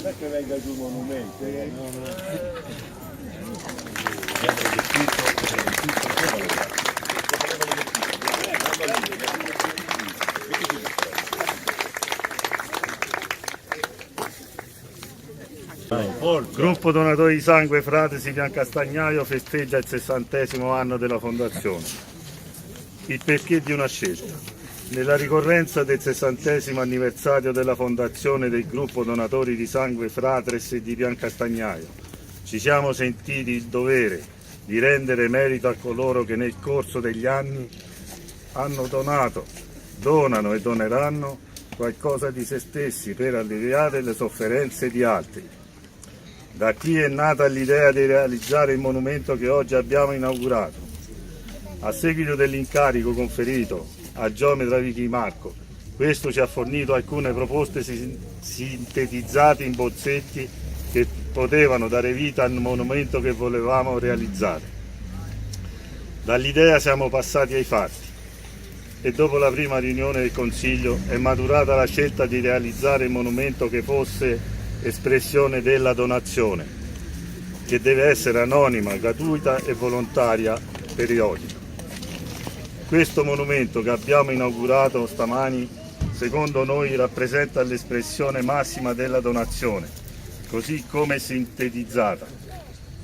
non è che venga giù il monumento, Gruppo donatori di sangue Fratesi Biancastagnaio festeggia il 60° anno della fondazione. Il perché di una scelta. Nella ricorrenza del 60° anniversario della fondazione del gruppo donatori di sangue Fratesi di Biancastagnaio, ci siamo sentiti il dovere di rendere merito a coloro che nel corso degli anni hanno donato, donano e doneranno qualcosa di se stessi per alleviare le sofferenze di altri. Da qui è nata l'idea di realizzare il monumento che oggi abbiamo inaugurato. A seguito dell'incarico conferito a geometra Vicky Marco, questo ci ha fornito alcune proposte sintetizzate in bozzetti che potevano dare vita al monumento che volevamo realizzare. Dall'idea siamo passati ai fatti e dopo la prima riunione del Consiglio è maturata la scelta di realizzare il monumento che fosse espressione della donazione, che deve essere anonima, gratuita e volontaria periodica. Questo monumento che abbiamo inaugurato stamani, secondo noi, rappresenta l'espressione massima della donazione, così come sintetizzata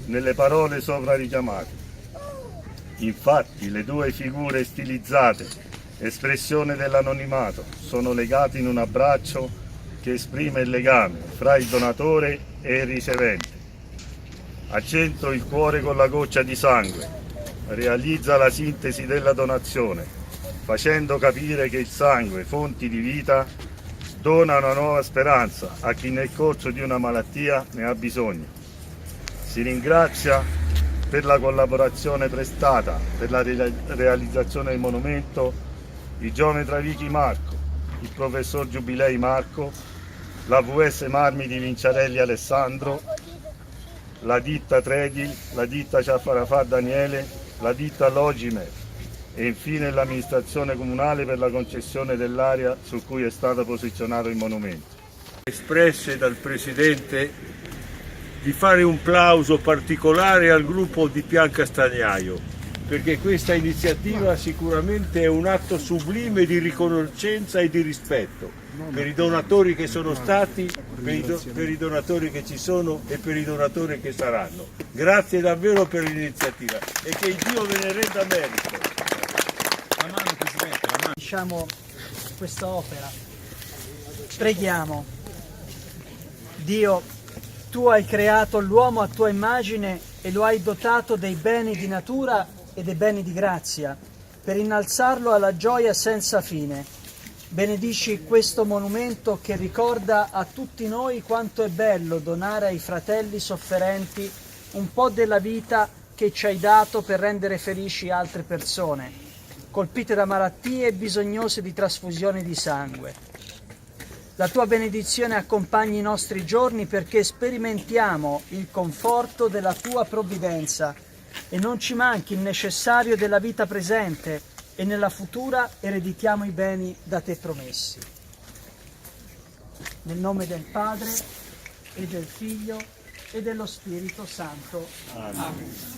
nelle parole sopra richiamate. Infatti, le due figure stilizzate, espressione dell'anonimato, sono legate in un abbraccio che esprime il legame fra il donatore e il ricevente. Al centro il cuore con la goccia di sangue realizza la sintesi della donazione, facendo capire che il sangue, fonti di vita, dona una nuova speranza a chi nel corso di una malattia ne ha bisogno. Si ringrazia per la collaborazione prestata per la realizzazione del monumento il geometra Vicky Marco, il professor Giubilei Marco, la VS Marmi di Vinciarelli Alessandro, la ditta Tredil, la ditta Ciaffarafà Daniele, la ditta Logimer e infine l'amministrazione comunale per la concessione dell'area su cui è stato posizionato il monumento. Espresse dal Presidente di fare un plauso particolare al gruppo di Biancastagnaio, perché questa iniziativa sicuramente è un atto sublime di riconoscenza e di rispetto per i donatori che sono stati, per i donatori che ci sono e per i donatori che saranno. Grazie davvero per l'iniziativa e che Dio ve ne renda merito. La mano, Presidente, la mano. Diciamo questa opera. Preghiamo. Dio, tu hai creato l'uomo a tua immagine e lo hai dotato dei beni di natura e dei beni di grazia, per innalzarlo alla gioia senza fine. Benedici questo monumento che ricorda a tutti noi quanto è bello donare ai fratelli sofferenti un po' della vita che ci hai dato per rendere felici altre persone, colpite da malattie e bisognose di trasfusioni di sangue. La tua benedizione accompagni i nostri giorni perché sperimentiamo il conforto della tua provvidenza e non ci manchi il necessario della vita presente e nella futura ereditiamo i beni da te promessi. Nel nome del Padre e del Figlio e dello Spirito Santo. Amen.